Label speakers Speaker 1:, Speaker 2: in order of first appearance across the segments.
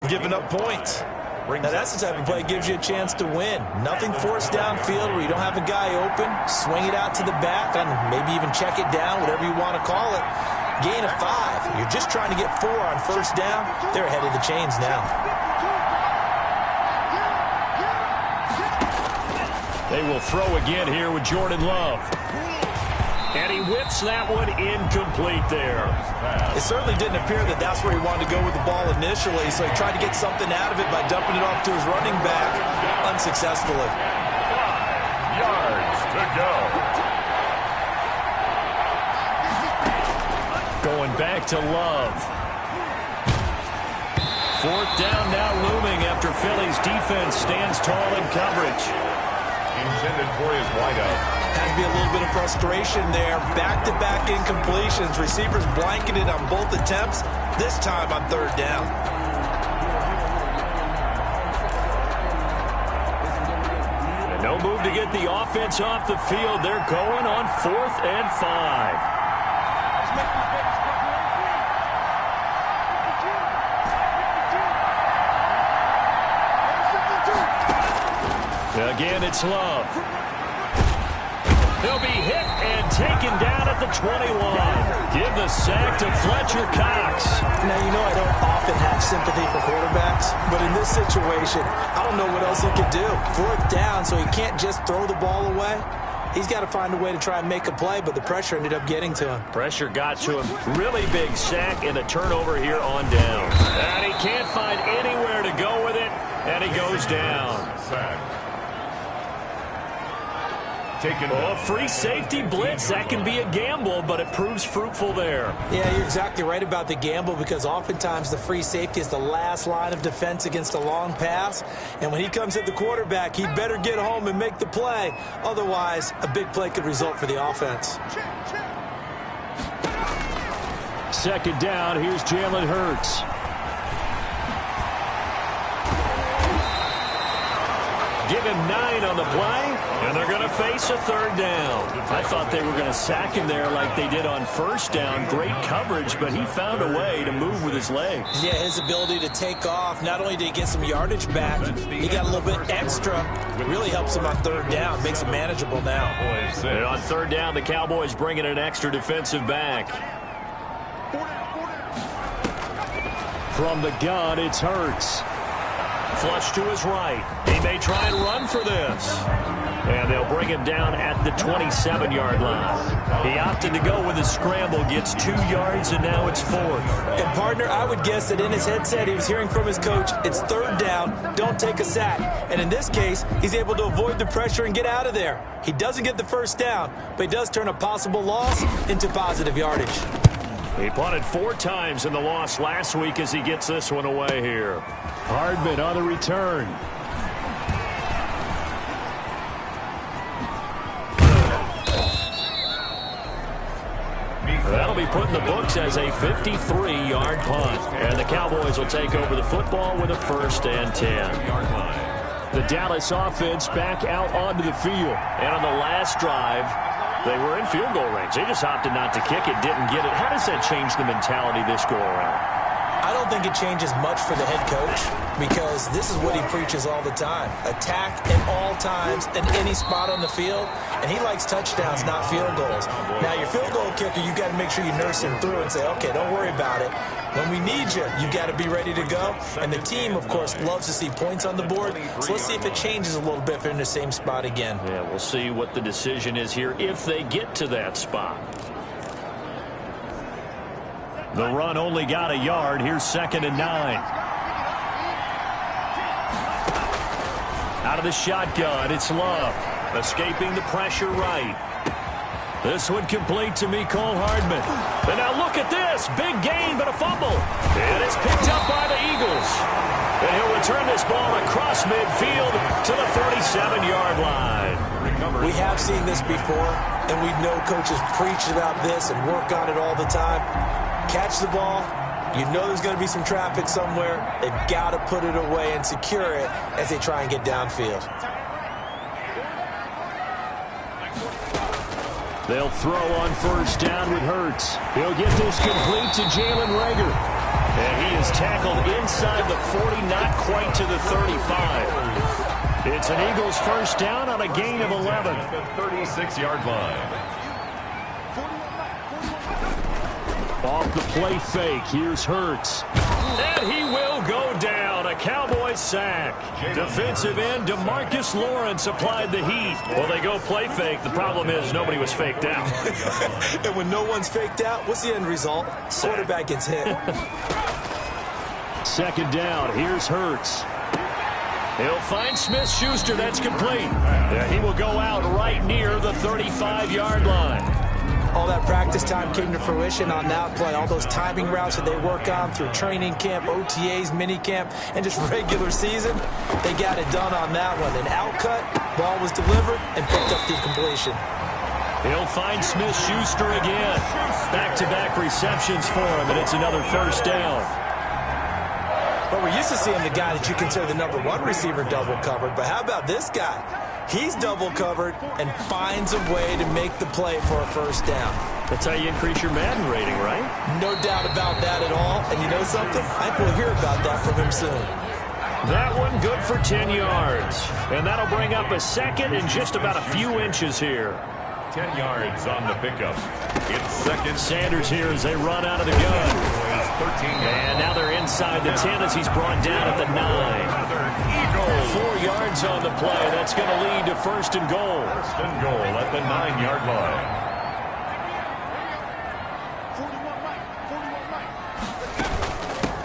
Speaker 1: giving up points. Now, that's the type of play that gives you a chance to win. Nothing forced downfield where you don't have a guy open. Swing it out to the back and maybe even check it down, whatever you want to call it. Gain of 5. You're just trying to get 4 on first down. They're ahead of the chains now.
Speaker 2: They will throw again here with Jordan Love. And he whips that one incomplete there.
Speaker 1: It certainly didn't appear that that's where he wanted to go with the ball initially, so he tried to get something out of it by dumping it off to his running back unsuccessfully.
Speaker 3: 5 yards to go.
Speaker 2: Going back to Love. 4th down now looming after Philly's defense stands tall in coverage.
Speaker 3: Intended for his wideout.
Speaker 1: Had to be a little bit of frustration there. Back-to-back incompletions. Receivers blanketed on both attempts, this time on 3rd down.
Speaker 2: And no move to get the offense off the field. They're going on 4th and 5. Again, it's Love. He'll be hit and taken down at the 21. Give the sack to Fletcher Cox.
Speaker 1: Now, you know I don't often have sympathy for quarterbacks, but in this situation, I don't know what else he could do. 4th down, so he can't just throw the ball away. He's got to find a way to try and make a play, but the pressure ended up getting to him.
Speaker 2: Pressure got to him. Really big sack and a turnover here on down. And he can't find anywhere to go with it, and he goes down. Oh, free safety blitz. That can be a gamble, but it proves fruitful there.
Speaker 1: Yeah, you're exactly right about the gamble because oftentimes the free safety is the last line of defense against a long pass. And when he comes at the quarterback, he better get home and make the play. Otherwise, a big play could result for the offense.
Speaker 2: 2nd down. Here's Jalen Hurts. Give him 9 on the play, and they're going to face a 3rd down. I thought they were going to sack him there like they did on 1st down. Great coverage, but he found a way to move with his legs.
Speaker 1: Yeah, his ability to take off, not only did he get some yardage back, he got a little bit extra. Really helps him on 3rd down, makes it manageable now.
Speaker 2: And on 3rd down, the Cowboys bring in an extra defensive back. From the gun, it's Hurts. Flush to his right. He may try and run for this. And they'll bring him down at the 27-yard line. He opted to go with a scramble, gets 2 yards, and now it's 4th.
Speaker 1: And, partner, I would guess that in his headset he was hearing from his coach, it's 3rd down, don't take a sack. And in this case, he's able to avoid the pressure and get out of there. He doesn't get the 1st down, but he does turn a possible loss into positive yardage.
Speaker 2: He punted 4 times in the loss last week as he gets this one away here. Hardman on the return. That'll be put in the books as a 53-yard punt. And the Cowboys will take over the football with a 1st and 10. The Dallas offense back out onto the field. And on the last drive, they were in field goal range. They just opted not to kick it, didn't get it. How does that change the mentality this go around?
Speaker 1: I don't think it changes much for the head coach because this is what he preaches all the time. Attack at all times in any spot on the field, and he likes touchdowns, not field goals. Now, your field goal kicker, you got to make sure you nurse him through and say, okay, don't worry about it. When we need you, you got to be ready to go. And the team, of course, loves to see points on the board. So let's see if it changes a little bit if they're in the same spot again.
Speaker 2: Yeah, we'll see what the decision is here if they get to that spot. The run only got a yard. Here's 2nd and 9. Out of the shotgun, it's Love. Escaping the pressure right. This one complete to Mecole Hardman. And now look at this. Big gain, but a fumble. And it's picked up by the Eagles. And he'll return this ball across midfield to the 37-yard line.
Speaker 1: We have seen this before, and we know coaches preach about this and work on it all the time. Catch the ball. You know there's going to be some traffic somewhere. They've got to put it away and secure it as they try and get downfield. They'll throw on 1st down with Hurts. He'll get this complete to Jalen Reagor.
Speaker 2: And he is tackled inside the 40, not quite to the 35. It's an Eagles first down on a gain of 11.
Speaker 3: The 36-yard line.
Speaker 2: Off the play fake, here's Hurts. And he will go down. A Cowboys sack. Defensive end DeMarcus Lawrence applied the heat. Well, they go play fake. The problem is nobody was faked out.
Speaker 1: And when no one's faked out, what's the end result? Quarterback gets hit.
Speaker 2: Second down, here's Hurts. He'll find Smith-Schuster. That's complete. He will go out right near the 35-yard line.
Speaker 1: All that practice time came to fruition on that play. All those timing routes that they work on through training camp, OTAs, minicamp, and just regular season, they got it done on that one. An outcut, ball was delivered, and picked up the completion.
Speaker 2: He'll find Smith-Schuster again. Back-to-back receptions for him, and it's another first down.
Speaker 1: But we're used to seeing the guy that you consider the #1 receiver double covered. But how about this guy? He's double covered and finds a way to make the play for a first down.
Speaker 2: That's how you increase your Madden rating, right?
Speaker 1: No doubt about that at all. And you know something? I think we'll hear about that from him soon.
Speaker 2: That one good for 10 yards. And that'll bring up a second and just about a few inches here.
Speaker 3: 10 yards on the pickup. It's second.
Speaker 2: Sanders here as they run out of the gun. And now they're inside the 10 as he's brought down at the 9. 4 yards on the play. That's going to lead to first and goal.
Speaker 3: First and goal at the 9-yard line.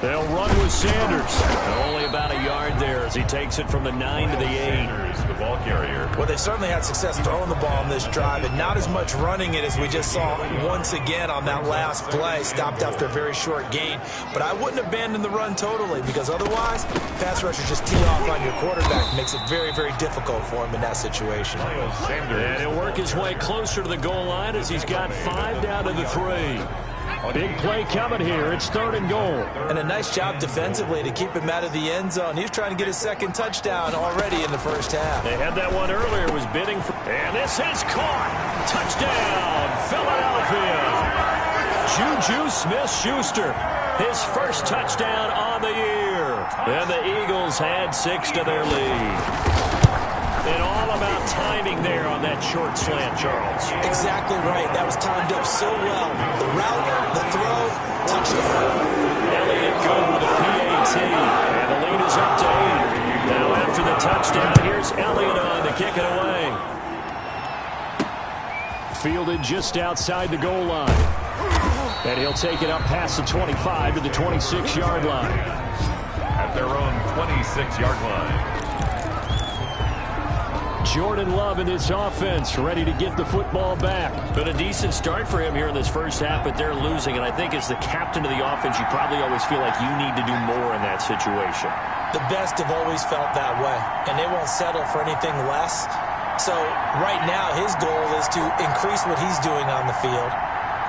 Speaker 2: They'll run with Sanders. Only about a yard there as he takes it from the 9 to the 8.
Speaker 3: Sanders, the ball carrier.
Speaker 1: Well, they certainly had success throwing the ball on this drive, and not as much running it as we just saw once again on that last play. Stopped after a very short gain. But I wouldn't abandon the run totally, because otherwise, pass rushers just tee off on your quarterback. Makes it very, very difficult for him in that situation.
Speaker 2: And he'll work his way closer to the goal line as he's got 5 down to the 3. Big play coming here. It's third and goal.
Speaker 1: And a nice job defensively to keep him out of the end zone. He's trying to get his second touchdown already in the first half.
Speaker 2: They had that one earlier, was bidding for... And this is caught. Touchdown, Philadelphia. Juju Smith-Schuster, his first touchdown on the year. And the Eagles had 6 to their lead. And all about timing there on that short slant, Charles.
Speaker 1: Exactly right. That was timed up so well. The route, the throw, touchdown.
Speaker 2: Elliott good with a PAT. And the lead is up to 8. Now after the touchdown, here's Elliott on to kick it away. Fielded just outside the goal line. And he'll take it up past the 25 to the 26-yard line.
Speaker 3: At their own 26-yard line.
Speaker 2: Jordan Love in this offense, ready to get the football back. Been a decent start for him here in this first half, but they're losing. And I think as the captain of the offense, you probably always feel like you need to do more in that situation.
Speaker 1: The best have always felt that way, and they won't settle for anything less. So right now, his goal is to increase what he's doing on the field,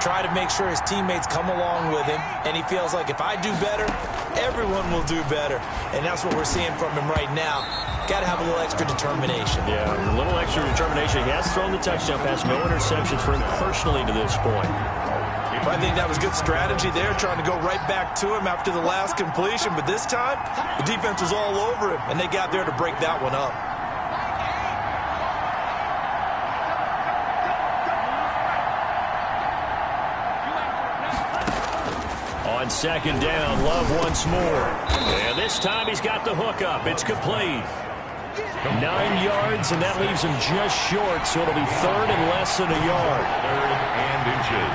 Speaker 1: try to make sure his teammates come along with him, and he feels like if I do better, everyone will do better. And that's what we're seeing from him right now. Got to have a little extra determination.
Speaker 2: Yeah, a little extra determination. He has thrown the touchdown pass, no interceptions for him personally to this point.
Speaker 1: I think that was good strategy there, trying to go right back to him after the last completion. But this time, the defense was all over him, and they got there to break that one up.
Speaker 2: On second down, Love once more. And this time he's got the hook up. It's complete. 9 yards, and that leaves him just short, so it'll be third and less than a yard.
Speaker 3: Third and inches.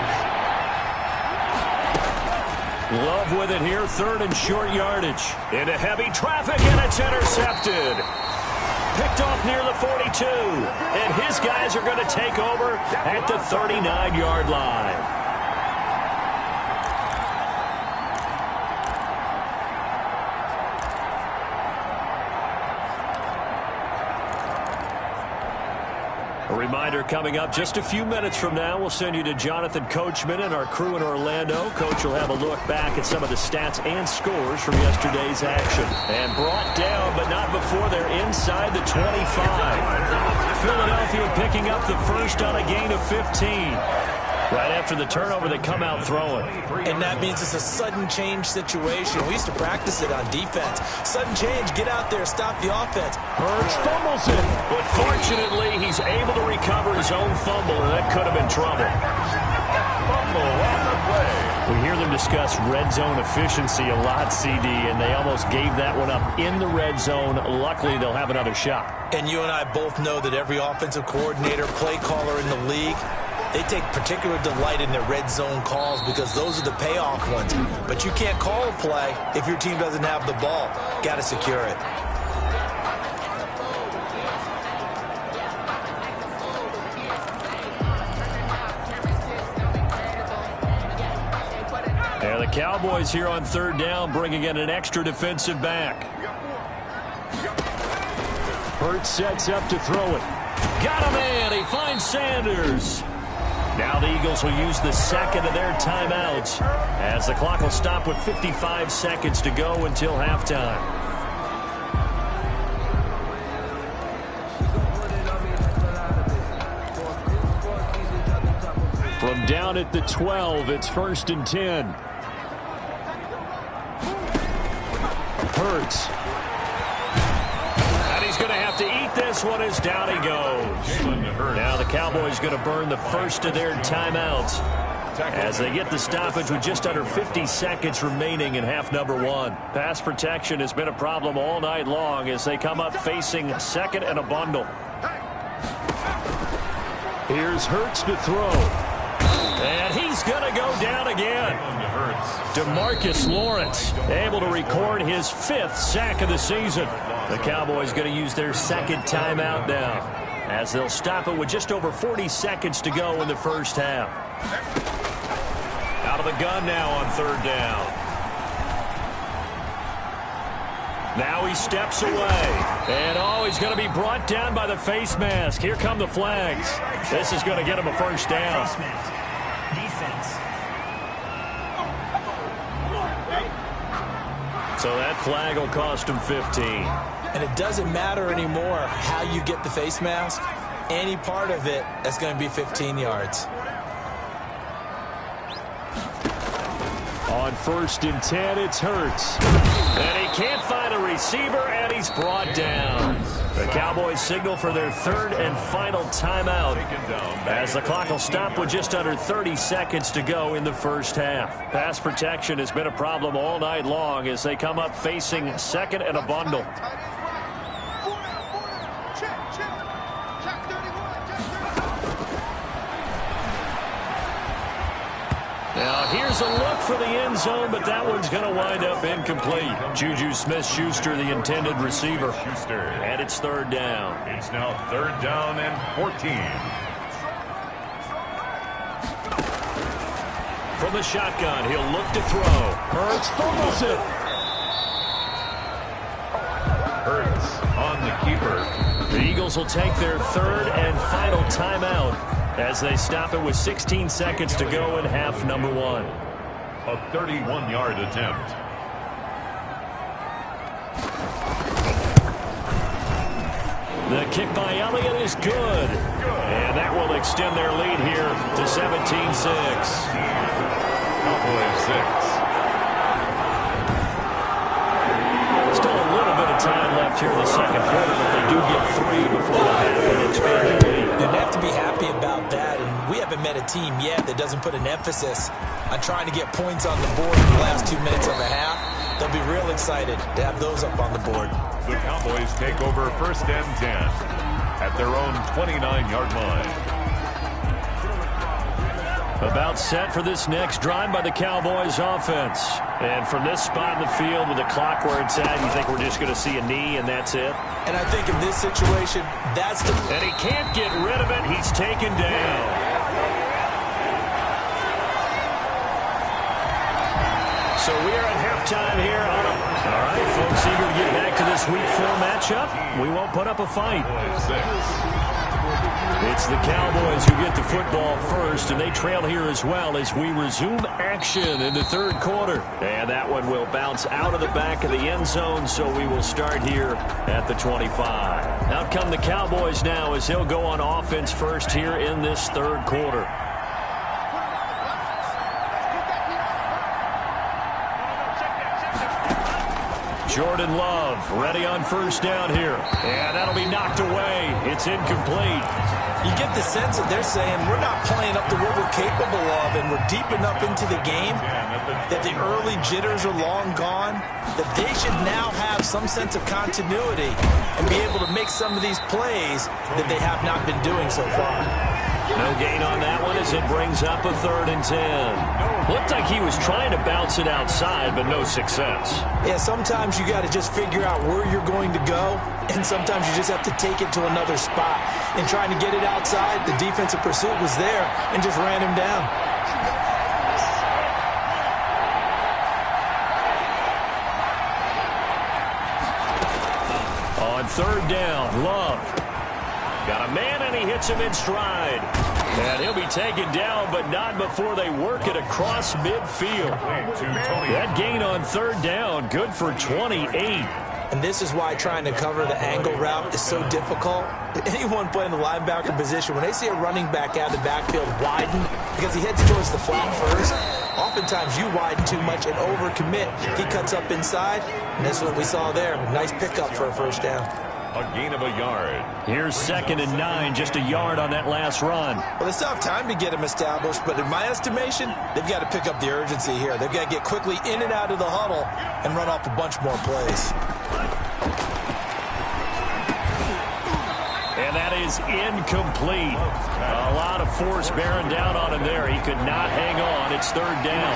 Speaker 2: Love with it here, third and short yardage. Into heavy traffic, and it's intercepted. Picked off near the 42, and his guys are going to take over at the 39-yard line. A reminder coming up just a few minutes from now, we'll send you to Jonathan Coachman and our crew in Orlando. Coach will have a look back at some of the stats and scores from yesterday's action. And brought down, but not before they're inside the 25. Philadelphia picking up the first on a gain of 15. Right after the turnover, they come out throwing.
Speaker 1: And that means it's a sudden change situation. We used to practice it on defense. Sudden change, get out there, stop the offense.
Speaker 2: Hurts fumbles it. But fortunately, he's able to recover his own fumble, and that could have been trouble.
Speaker 3: Fumble on the play.
Speaker 2: We hear them discuss red zone efficiency a lot, CD, and they almost gave that one up in the red zone. Luckily, they'll have another shot.
Speaker 1: And you and I both know that every offensive coordinator, play caller in the league, they take particular delight in their red zone calls because those are the payoff ones. But you can't call a play if your team doesn't have the ball. Got to secure it.
Speaker 2: And the Cowboys here on third down, bringing in an extra defensive back. Hurts sets up to throw it. Got a man. He finds Sanders. Now the Eagles will use the second of their timeouts as the clock will stop with 55 seconds to go until halftime. From down at the 12, it's 1st and 10. Hurts. And he's going to have to eat this one as down he goes. Now the Cowboys going to burn the first of their timeouts as they get the stoppage with just under 50 seconds remaining in half number one. Pass protection has been a problem all night long as they come up facing second and a bundle. Here's Hurts to throw. And he's going to go down again. DeMarcus Lawrence able to record his 5th sack of the season. The Cowboys going to use their second timeout now as they'll stop it with just over 40 seconds to go in the first half. Out of the gun now on third down. Now he steps away. And, he's going to be brought down by the face mask. Here come the flags. This is going to get him a first down. So that flag will cost him 15.
Speaker 1: And it doesn't matter anymore how you get the face mask. Any part of it, that's going to be 15 yards.
Speaker 2: On 1st and 10, it's Hurts. And he can't find a receiver, and he's brought down. The Cowboys signal for their third and final timeout as the clock will stop with just under 30 seconds to go in the first half. Pass protection has been a problem all night long as they come up facing second and a bundle. Now here's a look for the end zone, but that one's going to wind up incomplete. Juju Smith-Schuster, the intended receiver. And it's third down.
Speaker 3: It's now third down and 14.
Speaker 2: From the shotgun, he'll look to throw. Hurts fumbles it.
Speaker 3: Hurts on the keeper.
Speaker 2: The Eagles will take their third and final timeout as they stop it with 16 seconds to go in half number one.
Speaker 3: A 31-yard attempt.
Speaker 2: The kick by Elliott is good. And that will extend their lead here to 17-6.
Speaker 3: Cowboys 6.
Speaker 2: Still a little bit of time left here in the second quarter, but they do get 3 before the half and expand the lead.
Speaker 1: They'd have to be happy about that, and we haven't met a team yet that doesn't put an emphasis on trying to get points on the board in the last 2 minutes of a half. They'll be real excited to have those up on the board.
Speaker 3: The Cowboys take over 1st and 10 at their own 29-yard line.
Speaker 2: About set for this next drive by the Cowboys offense. And from this spot in the field with the clock where it's at, you think we're just going to see a knee and that's it?
Speaker 1: And I think in this situation, that's the...
Speaker 2: And he can't get rid of it. He's taken down. So we are at halftime here. All right, folks, eager to get back to this Week 4 matchup. We won't put up a fight. It's the Cowboys who get the football first, and they trail here as well as we resume action in the third quarter. And that one will bounce out of the back of the end zone, so we will start here at the 25. Out come the Cowboys now as he'll go on offense first here in this third quarter. Jordan Love ready on first down here. And that'll be knocked away. It's incomplete.
Speaker 1: You get the sense that they're saying we're not playing up to what we're capable of, and we're deep enough into the game that the early jitters are long gone, that they should now have some sense of continuity and be able to make some of these plays that they have not been doing so far.
Speaker 2: No gain on that one as it brings up a 3rd and 10. Looked like he was trying to bounce it outside, but no success.
Speaker 1: Yeah, sometimes you got to just figure out where you're going to go, and sometimes you just have to take it to another spot. And trying to get it outside, the defensive pursuit was there and just ran him down.
Speaker 2: On 3rd down, Love. Got a man, and he hits him in stride. And he'll be taken down, but not before they work it across midfield. That gain on 3rd down, good for 28.
Speaker 1: And this is why trying to cover the angle route is so difficult. Anyone playing the linebacker position, when they see a running back out of the backfield widen, because he heads towards the flat first, oftentimes you widen too much and overcommit. He cuts up inside, and this is what we saw there. Nice pickup for a first down.
Speaker 3: A gain of a yard.
Speaker 2: Here's 2nd and 9, just a yard on that last run.
Speaker 1: Well, they still have time to get him established, but in my estimation, they've got to pick up the urgency here. They've got to get quickly in and out of the huddle and run off a bunch more plays.
Speaker 2: And that is incomplete. A lot of force bearing down on him there. He could not hang on. It's 3rd down.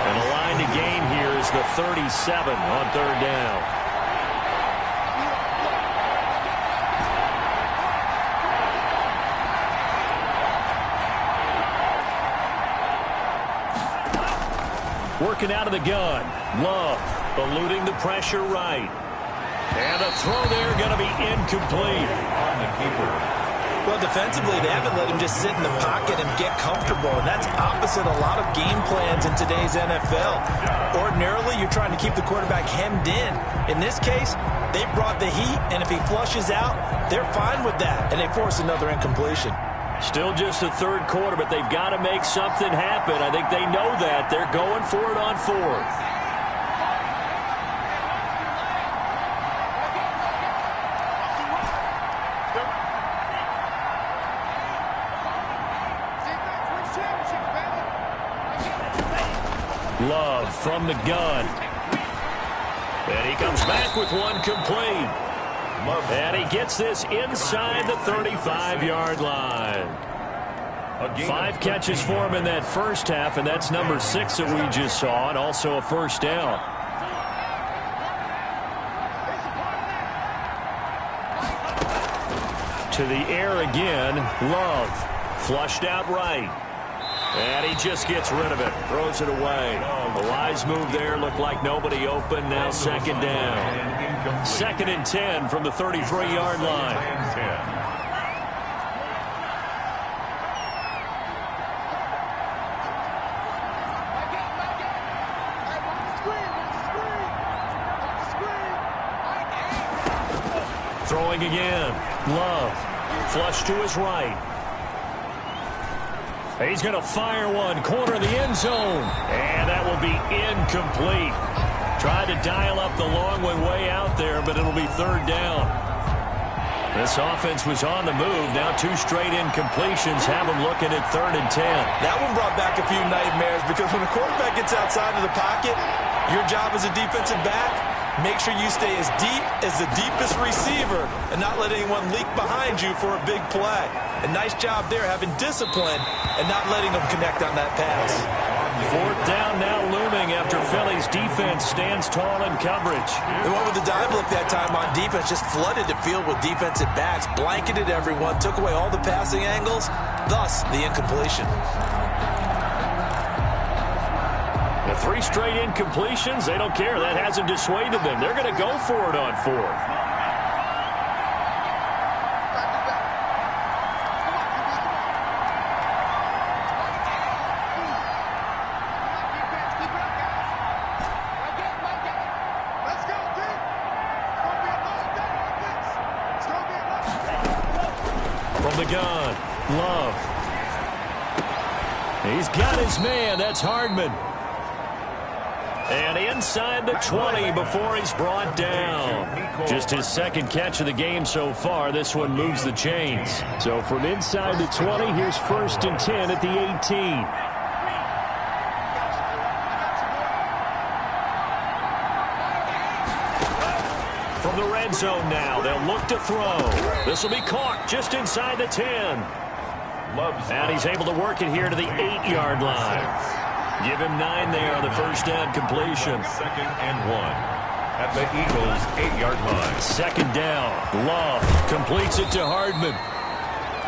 Speaker 2: And the line to gain here is the 37 on 3rd down. Working out of the gun. Love eluding the pressure right. And the throw there going to be incomplete.
Speaker 3: On the keeper.
Speaker 1: Well, defensively, they haven't let him just sit in the pocket and get comfortable. And that's opposite a lot of game plans in today's NFL. Ordinarily, you're trying to keep the quarterback hemmed in. In this case, they brought the heat, and if he flushes out, they're fine with that. And they force another incompletion.
Speaker 2: Still just the 3rd quarter, but they've got to make something happen. I think they know that. They're going for it on 4th. Love from the gun. And he comes back with one complete. And he gets this inside the 35-yard line. 5 catches for him in that first half, and that's number 6 that we just saw, and also a first down. To the air again, Love. Flushed out right. And he just gets rid of it. Throws it away. The wise move there. Looked like nobody open. Now 2nd down. 2nd and 10 from the 33-yard line. Throwing again. Love. Flush to his right. He's going to fire one. Corner of the end zone. And that will be incomplete. Tried to dial up the long one way out there, but it'll be 3rd down. This offense was on the move. Now 2 straight incompletions have them looking at 3rd and 10.
Speaker 1: That one brought back a few nightmares because when a quarterback gets outside of the pocket, your job as a defensive back, make sure you stay as deep as the deepest receiver and not let anyone leak behind you for a big play. A nice job there having discipline and not letting them connect on that pass.
Speaker 2: 4th down now looming after Philly's defense stands tall in coverage.
Speaker 1: They went with the dive look that time on defense, just flooded the field with defensive backs, blanketed everyone, took away all the passing angles, thus the incompletion.
Speaker 2: The 3 straight incompletions, they don't care. That hasn't dissuaded them. They're going to go for it on 4th. From the gun, Love. He's got his man. That's Hardman. And inside the 20 before he's brought down. Just his second catch of the game so far. This one moves the chains. So from inside the 20, here's 1st and 10 at the 18. From the red zone now, they'll look to throw. This will be caught just inside the 10. And he's able to work it here to the 8-yard line. Give him 9 there on the first down completion.
Speaker 3: 2nd and 1 at the Eagles' 8-yard line.
Speaker 2: 2nd down. Love completes it to Hardman.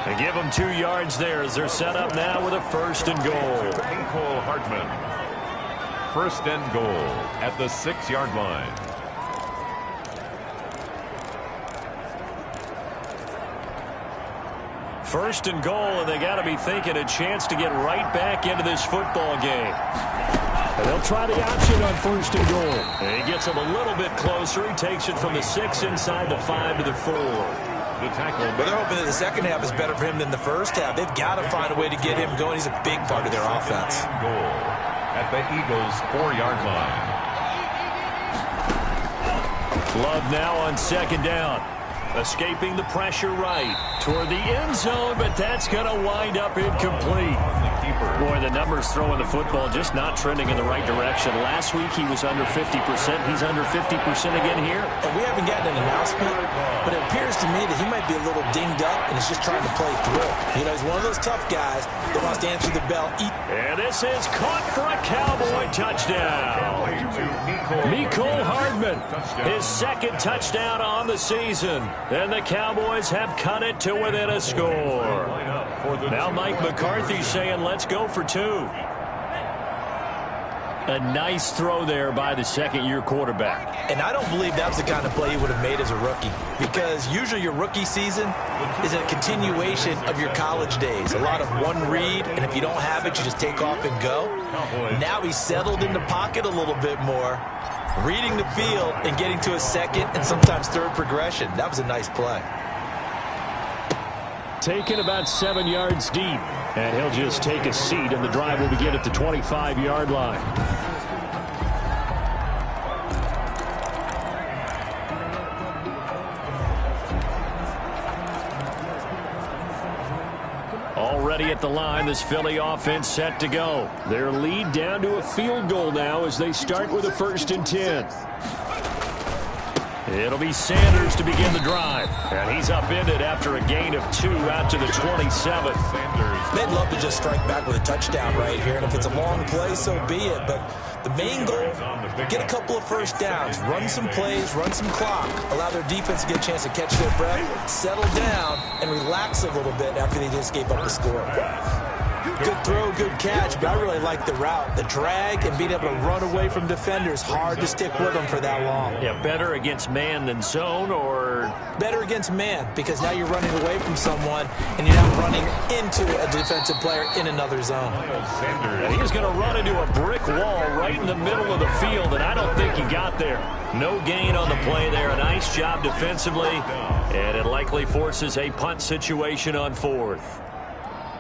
Speaker 2: And give him 2 yards there as they're set up now with a 1st and goal.
Speaker 3: Nicole Hardman. 1st and goal at the 6-yard line.
Speaker 2: First and goal, and they got to be thinking a chance to get right back into this football game. And they'll try the option on 1st and goal. And he gets him a little bit closer. He takes it from the 6 inside the 5 to the 4.
Speaker 3: The tackle.
Speaker 1: But they're hoping that the second half is better for him than the first half. They've got to find a way to get him going. He's a big part of their offense.
Speaker 3: Goal at the Eagles' 4-yard line.
Speaker 2: Love now on 2nd down. Escaping the pressure right toward the end zone, but that's going to wind up incomplete. Boy, the numbers throwing the football just not trending in the right direction. Last week he was under 50%. He's under 50% again here.
Speaker 1: And we haven't gotten an announcement, but it appears to me that he might be a little dinged up and is just trying to play through. You know, he's one of those tough guys that wants to answer the bell.
Speaker 2: And this is caught for a Cowboy touchdown. Nicole Hardman, his 2nd touchdown on the season. And the Cowboys have cut it to within a score. Now Mike McCarthy saying, let's go for 2. A nice throw there by the 2nd-year quarterback.
Speaker 1: And I don't believe that was the kind of play he would have made as a rookie, because usually your rookie season is a continuation of your college days. A lot of one read, and if you don't have it, you just take off and go. Now he's settled in the pocket a little bit more, reading the field and getting to a 2nd and sometimes 3rd progression. That was a nice play.
Speaker 2: Taken about 7 yards deep, and he'll just take a seat, and the drive will begin at the 25-yard line. Already at the line, this Philly offense set to go. Their lead down to a field goal now as they start with a 1st and 10. It'll be Sanders to begin the drive. And he's upended after a gain of 2 out to the 27.
Speaker 1: They'd love to just strike back with a touchdown right here. And if it's a long play, so be it. But the main goal, get a couple of 1st downs, run some plays, run some clock, allow their defense to get a chance to catch their breath, settle down, and relax a little bit after they just gave up the score. Good throw, good catch, but I really like the route. The drag and being able to run away from defenders, hard to stick with them for that long.
Speaker 2: Yeah, better against man than zone, or?
Speaker 1: Better against man, because now you're running away from someone and you're not running into a defensive player in another zone.
Speaker 2: And he's going to run into a brick wall right in the middle of the field, and I don't think he got there. No gain on the play there. A nice job defensively, and it likely forces a punt situation on 4th.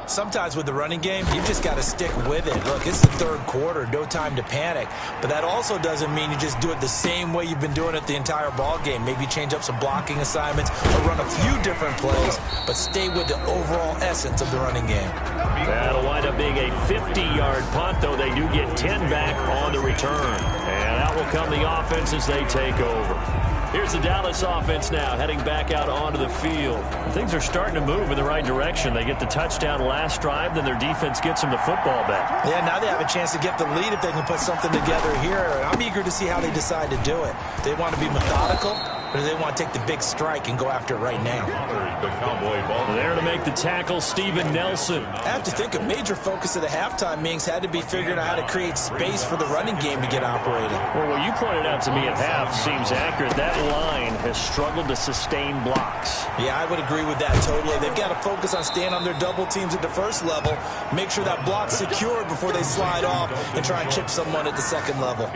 Speaker 1: Sometimes with the running game, you just got to stick with it. Look, it's the 3rd quarter, no time to panic. But that also doesn't mean you just do it the same way you've been doing it the entire ball game. Maybe change up some blocking assignments or run a few different plays, but stay with the overall essence of the running game.
Speaker 2: That'll wind up being a 50-yard punt, though they do get 10 back on the return. And out will come the offense as they take over. Here's the Dallas offense now, heading back out onto the field. Things are starting to move in the right direction. They get the touchdown last drive, then their defense gets them the football back.
Speaker 1: Yeah, now they have a chance to get the lead if they can put something together here. I'm eager to see how they decide to do it. They want to be methodical, or do they want to take the big strike and go after it right now?
Speaker 2: There to make the tackle, Steven Nelson.
Speaker 1: I have to think a major focus of the halftime meetings had to be figuring out how to create space for the running game to get operating.
Speaker 2: Well, what you pointed out to me at half seems accurate. That line has struggled to sustain blocks.
Speaker 1: Yeah, I would agree with that totally. They've got to focus on staying on their double teams at the first level, make sure that block's secure before they slide off and try and chip someone at the second level.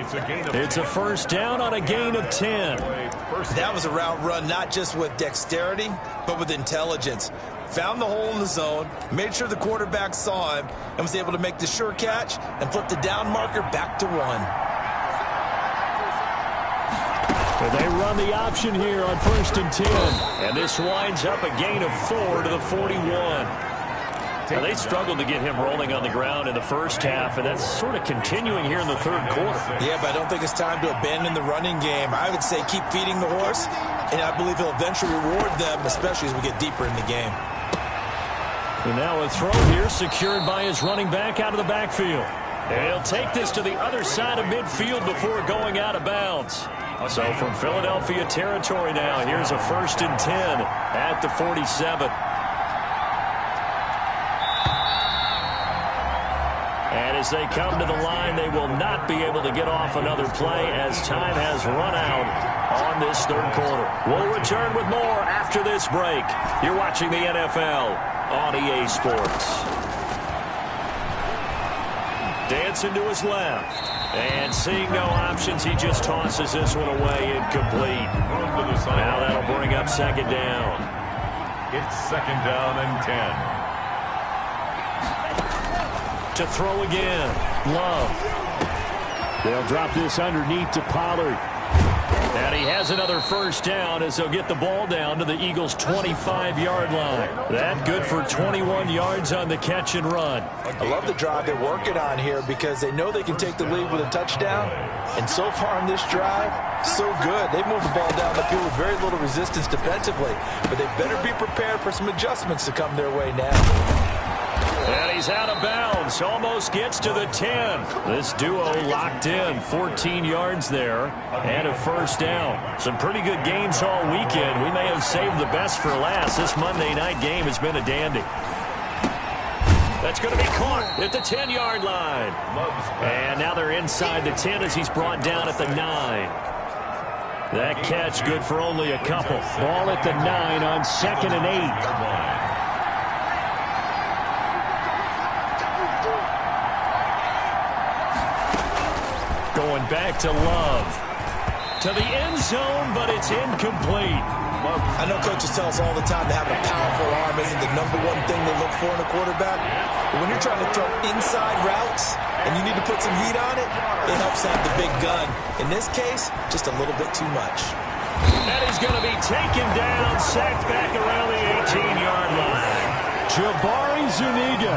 Speaker 2: It's a 1st down on a gain of 10.
Speaker 1: That was a route run not just with dexterity, but with intelligence. Found the hole in the zone, made sure the quarterback saw him, and was able to make the sure catch and flip the down marker back to 1.
Speaker 2: They run the option here on 1st and 10. And this winds up a gain of 4 to the 41. Now, they struggled to get him rolling on the ground in the first half, and that's sort of continuing here in the third quarter.
Speaker 1: Yeah, but I don't think it's time to abandon the running game. I would say keep feeding the horse, and I believe he'll eventually reward them, especially as we get deeper in the game.
Speaker 2: And now a throw here secured by his running back out of the backfield. And he'll take this to the other side of midfield before going out of bounds. So from Philadelphia territory now, here's a 1st and 10 at the 47. And as they come to the line, they will not be able to get off another play as time has run out on this third quarter. We'll return with more after this break. You're watching the NFL on EA Sports. Dancing to his left. And seeing no options, he just tosses this one away incomplete. Now that'll bring up 2nd down.
Speaker 3: It's 2nd down and 10.
Speaker 2: To throw again. Love. They'll drop this underneath to Pollard. And he has another 1st down as they'll get the ball down to the Eagles' 25-yard line. That good for 21 yards on the catch and run.
Speaker 1: I love the drive they're working on here because they know they can take the lead with a touchdown. And so far on this drive, so good. They've moved the ball down the field with very little resistance defensively. But they better be prepared for some adjustments to come their way now.
Speaker 2: And he's out of bounds. Almost gets to the 10. This duo locked in. 14 yards there. And a 1st down. Some pretty good games all weekend. We may have saved the best for last. This Monday night game has been a dandy. That's going to be caught at the 10-yard line. And now they're inside the 10 as he's brought down at the 9. That catch good for only a couple. Ball at the 9 on 2nd and 8. Going back to Love. To the end zone, but it's incomplete.
Speaker 1: I know coaches tell us all the time that having a powerful arm isn't the #1 thing they look for in a quarterback. But when you're trying to throw inside routes and you need to put some heat on it, it helps have the big gun. In this case, just a little bit too much.
Speaker 2: And he's going to be taken down, sacked back around the 18-yard line. Jabari Zuniga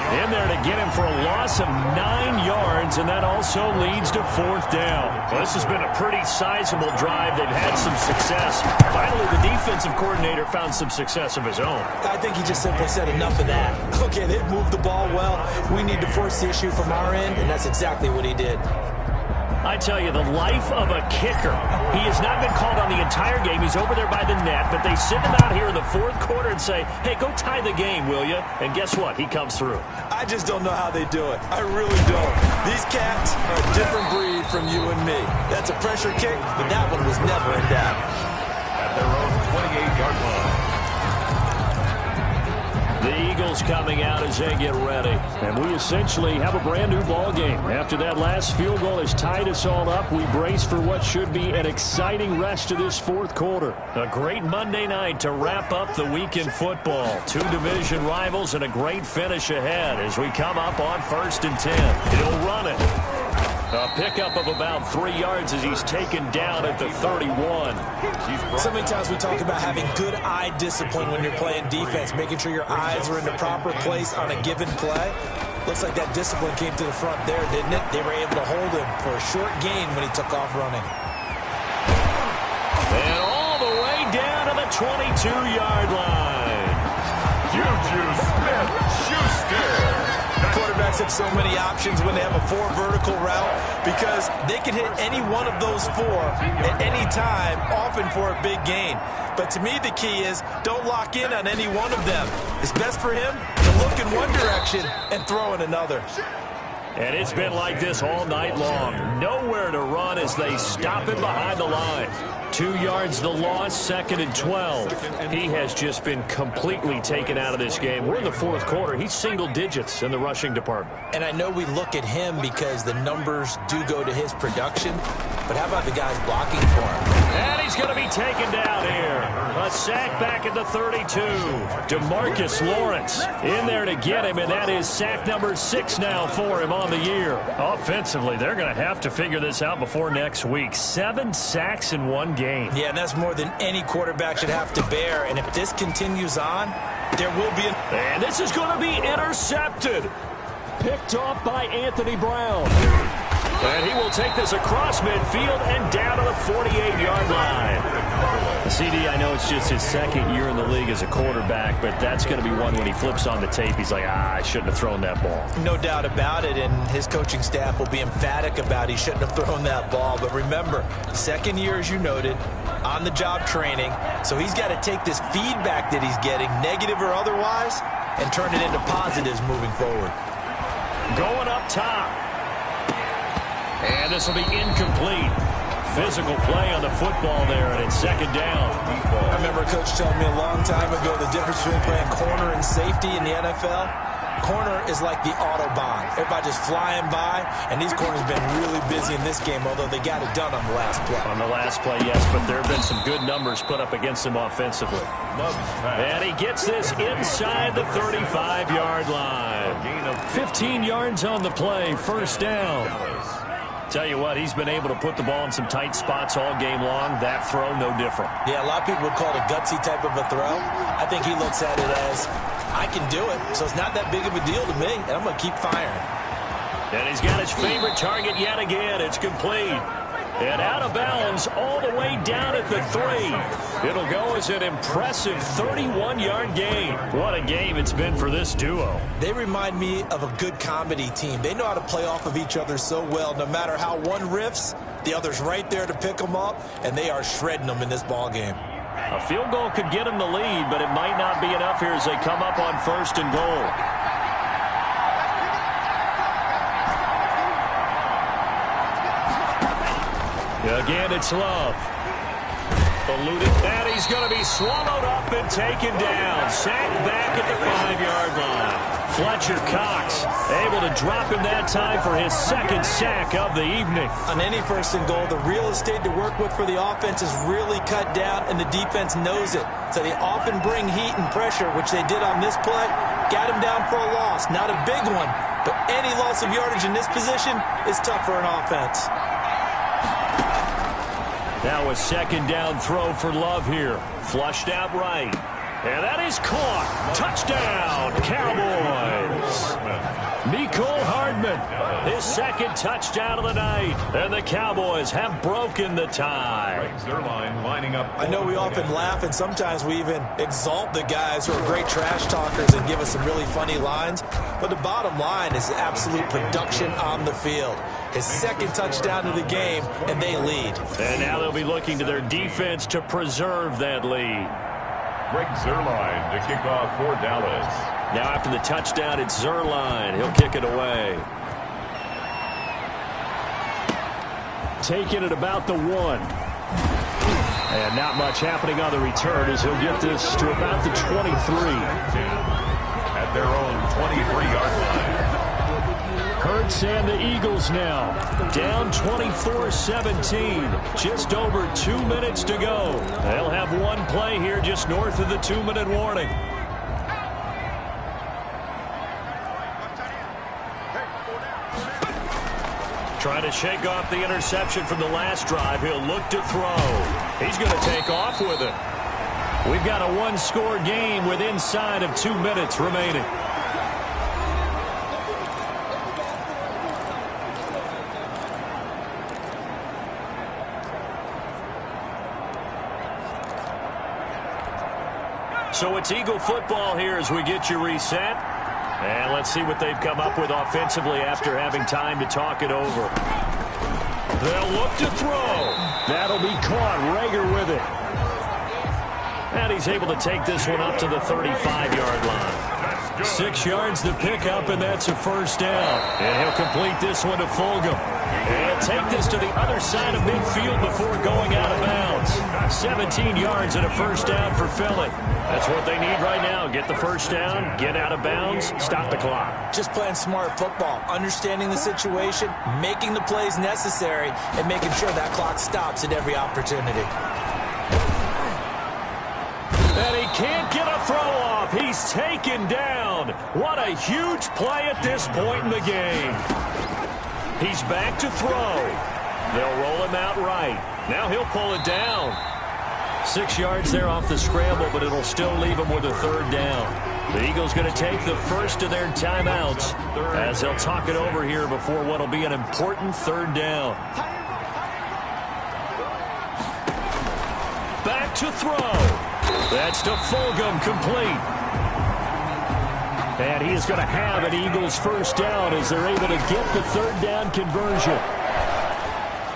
Speaker 2: in there to get him for a loss of 9 yards, and that also leads to 4th down. Well, this has been a pretty sizable drive. They've had some success. Finally, the defensive coordinator found some success of his own.
Speaker 1: I think he just simply said enough of that. Okay, they moved the ball well. We need to force the issue from our end, and that's exactly what he did.
Speaker 2: I tell you, the life of a kicker. He has not been called on the entire game. He's over there by the net, but they send him out here in the 4th quarter and say, hey, go tie the game, will you? And guess what? He comes through.
Speaker 1: I just don't know how they do it. I really don't. These cats are a different breed from you and me. That's a pressure kick, but that one was never in doubt.
Speaker 3: At their own 28-yard line.
Speaker 2: The Eagles coming out as they get ready. And we essentially have a brand new ball game. After that last field goal has tied us all up, we brace for what should be an exciting rest of this 4th quarter. A great Monday night to wrap up the week in football. 2 division rivals and a great finish ahead as we come up on 1st and 10. He'll run it. A pickup of about 3 yards as he's taken down at the 31.
Speaker 1: So many times we talk about having good eye discipline when you're playing defense, making sure your eyes are in the proper place on a given play. Looks like that discipline came to the front there, didn't it? They were able to hold him for a short gain when he took off running.
Speaker 2: And all the way down to the 22-yard line.
Speaker 3: Juju Smith-Schuster.
Speaker 1: Quarterbacks have so many options when they have a 4 vertical route because they can hit any one of those 4 at any time, often for a big gain. But to me, the key is don't lock in on any one of them. It's best for him to look in one direction and throw in another.
Speaker 2: And it's been like this all night long. Nowhere to run as they stop him behind the line. 2 yards the loss, 2nd and 12. He has just been completely taken out of this game. We're in the 4th quarter. He's single digits in the rushing department.
Speaker 1: And I know we look at him because the numbers do go to his production. But how about the guys blocking for him?
Speaker 2: And he's going to be taken down here. A A sack back at the 32. DeMarcus Lawrence in there to get him, and that is sack number 6 now for him on the year. Offensively, they're going to have to figure this out before next week. 7 sacks in one game.
Speaker 1: Yeah, and that's more than any quarterback should have to bear. And if this continues on, there will be
Speaker 2: And this is going to be intercepted. Picked off by Anthony Brown. And he will take this across midfield and down to the 48-yard line. CD, I know it's just his second year in the league as a quarterback, but that's going to be one when he flips on the tape. He's like, I shouldn't have thrown that ball.
Speaker 1: No doubt about it, and his coaching staff will be emphatic about he shouldn't have thrown that ball. But remember, second year, as you noted, on-the-job training, so he's got to take this feedback that he's getting, negative or otherwise, and turn it into positives moving forward.
Speaker 2: Going up top. And this will be incomplete. Physical play on the football there, and it's second down.
Speaker 1: I remember a coach telling me a long time ago the difference between playing corner and safety in the NFL. Corner is like the Autobahn. Everybody just flying by, and these corners have been really busy in this game, although they got it done on the last play.
Speaker 2: On the last play, yes, but there have been some good numbers put up against him offensively. And he gets this inside the 35-yard line. 15 yards on the play, first down. Tell you what, he's been able to put the ball in some tight spots all game long. That throw, no different.
Speaker 1: Yeah, a lot of people would call it a gutsy type of a throw. I think he looks at it as, I can do it, so it's not that big of a deal to me, and I'm going to keep firing.
Speaker 2: And he's got his favorite target yet again. It's complete. And out of bounds all the way down at the 3. It'll go as an impressive 31-yard gain. What a game it's been for this duo.
Speaker 1: They remind me of a good comedy team. They know how to play off of each other so well. No matter how one riffs, the other's right there to pick them up, and they are shredding them in this ball game.
Speaker 2: A field goal could get them the lead, but it might not be enough here as they come up on 1st and goal. Again, it's Love. Eluded that. He's going to be swallowed up and taken down. Sacked back at the 5-yard line. Fletcher Cox able to drop him that time for his second sack of the evening.
Speaker 1: On any 1st and goal, the real estate to work with for the offense is really cut down, and the defense knows it. So they often bring heat and pressure, which they did on this play. Got him down for a loss. Not a big one, but any loss of yardage in this position is tough for an offense.
Speaker 2: Now a second down throw for Love here. Flushed out right. And that is caught. Touchdown, Cowboys. Mecole Hardman, his second touchdown of the night. And the Cowboys have broken the tie.
Speaker 1: I know we often laugh, and sometimes we even exalt the guys who are great trash talkers and give us some really funny lines. But the bottom line is absolute production on the field. His second touchdown of the game, and they lead.
Speaker 2: And now they'll be looking to their defense to preserve that lead.
Speaker 3: Greg Zuerlein to kick off for Dallas.
Speaker 2: Now after the touchdown, it's Zuerlein. He'll kick it away. Taking it about the 1. And not much happening on the return as he'll get this to about the 23.
Speaker 3: At their own 23-yard line.
Speaker 2: Hurts and the Eagles now down 24-17. Just over 2 minutes to go. They'll have one play here just north of the 2-minute warning. Trying to shake off the interception from the last drive. He'll look to throw. He's going to take off with it. We've got a one-score game with inside of 2 minutes remaining. So it's Eagle football here as we get you reset. And let's see what they've come up with offensively after having time to talk it over. They'll look to throw. That'll be caught. Rager with it. And he's able to take this one up to the 35-yard line. 6 yards to pick up, and that's a first down. And he'll complete this one to Fulgham. And take this to the other side of midfield before going out of bounds. 17 yards and a first down for Philly. That's what they need right now. Get the first down, get out of bounds, stop the clock.
Speaker 1: Just playing smart football, understanding the situation, making the plays necessary, and making sure that clock stops at every opportunity.
Speaker 2: can't get a throw off. He's taken down. What a huge play at this point in the game. He's back to throw. They'll roll him out right. Now he'll pull it down. 6 yards there off the scramble, but it'll still leave him with a third down. The Eagles going to take the first of their timeouts as they'll talk it over here before what will be an important third down. Back to throw. That's to Fulgham, complete. And he is going to have an Eagles first down as they're able to get the third down conversion.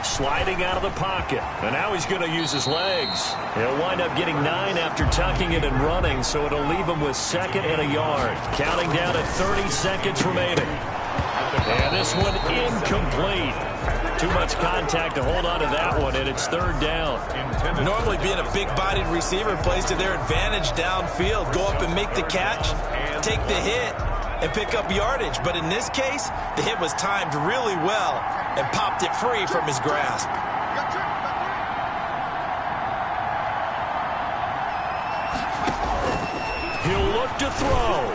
Speaker 2: Sliding out of the pocket. And now he's going to use his legs. He'll wind up getting 9 after tucking it and running, so it'll leave him with 2nd and a yard. Counting down at 30 seconds remaining. And this one incomplete. Too much contact to hold on to that one, and it's third down.
Speaker 1: Normally being a big-bodied receiver plays to their advantage downfield. Go up and make the catch, take the hit, and pick up yardage. But in this case, the hit was timed really well and popped it free from his grasp.
Speaker 2: He'll look to throw.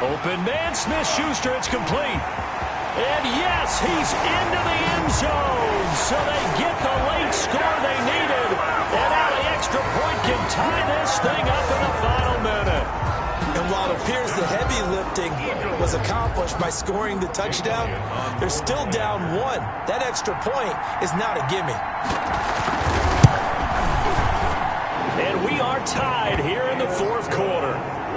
Speaker 2: Open man, Smith-Schuster, it's complete. And yes, he's into the end zone. So they get the late score they needed. And now the extra point can tie this thing up in the final minute.
Speaker 1: And while it appears the heavy lifting was accomplished by scoring the touchdown, they're still down 1. That extra point is not a gimme.
Speaker 2: And we are tied here in the fourth quarter.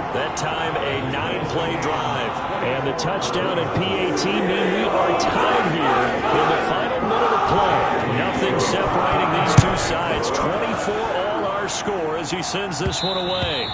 Speaker 2: That time a 9-play drive. And the touchdown and PAT mean we are tied here in the final minute of play. Nothing separating these two sides. 24 all our score as he sends this one away.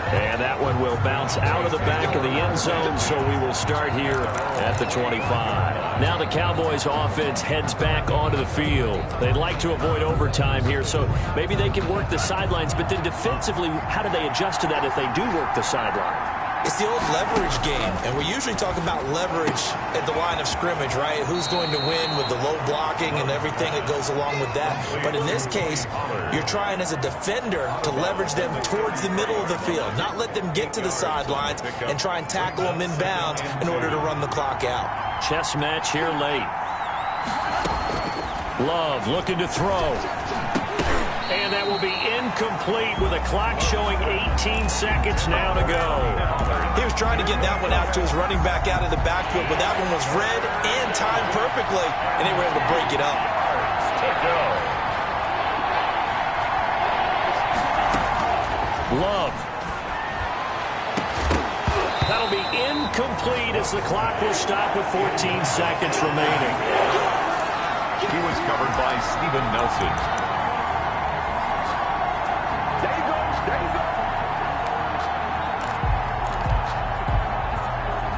Speaker 2: And that one will bounce out of the back of the end zone, so we will start here at the 25. Now the Cowboys offense heads back onto the field. They'd like to avoid overtime here, so maybe they can work the sidelines, but then defensively, how do they adjust to that if they do work the sideline?
Speaker 1: It's the old leverage game, and we usually talk about leverage at the line of scrimmage, right? Who's going to win with the low blocking and everything that goes along with that. But in this case, you're trying as a defender to leverage them towards the middle of the field, not let them get to the sidelines and try and tackle them inbounds in order to run the clock out.
Speaker 2: Chess match here late. Love looking to throw. And that will be incomplete with a clock showing 18 seconds now to go.
Speaker 1: He was trying to get that one out to his running back out of the backfield, but that one was read and timed perfectly, and they were able to break it up.
Speaker 2: Love. That'll be incomplete as the clock will stop with 14 seconds remaining.
Speaker 3: He was covered by Steven Nelson.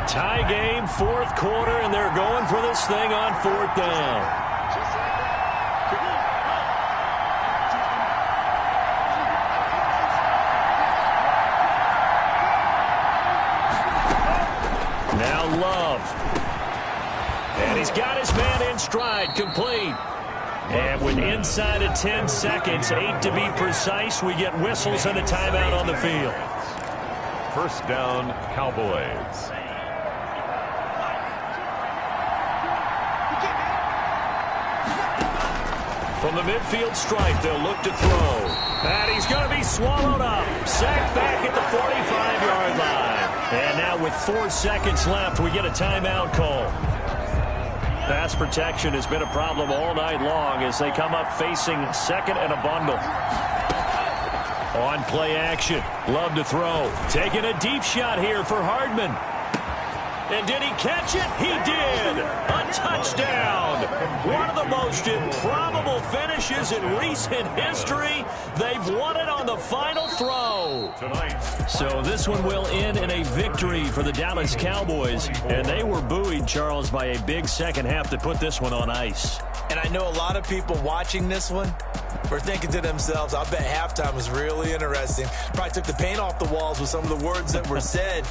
Speaker 2: Tie game, fourth quarter, and they're going for this thing on fourth down. Now Love. And he's got his man in stride, complete. And with inside of 10 seconds, 8 to be precise, we get whistles and a timeout on the field.
Speaker 3: First down, Cowboys.
Speaker 2: From the midfield stripe, they'll look to throw. And he's going to be swallowed up. Sacked back at the 45-yard line. And now with 4 seconds left, we get a timeout call. Pass protection has been a problem all night long as they come up facing second and a bundle. On play action. Love to throw. Taking a deep shot here for Hardman. And did he catch it? He did. A touchdown. One of the most improbable finishes in recent history. They've won it on the final throw. So this one will end in a victory for the Dallas Cowboys. And they were buoyed, Charles, by a big second half to put this one on ice.
Speaker 1: And I know a lot of people watching this one were thinking to themselves, I bet halftime was really interesting. Probably took the paint off the walls with some of the words that were said.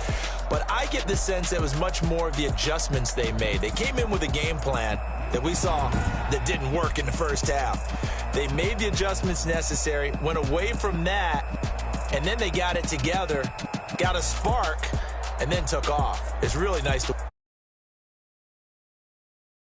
Speaker 1: But I get the sense it was much more of the adjustments they made. They came in with a game plan that we saw that didn't work in the first half. They made the adjustments necessary, went away from that, and then they got it together, got a spark, and then took off. It's really nice to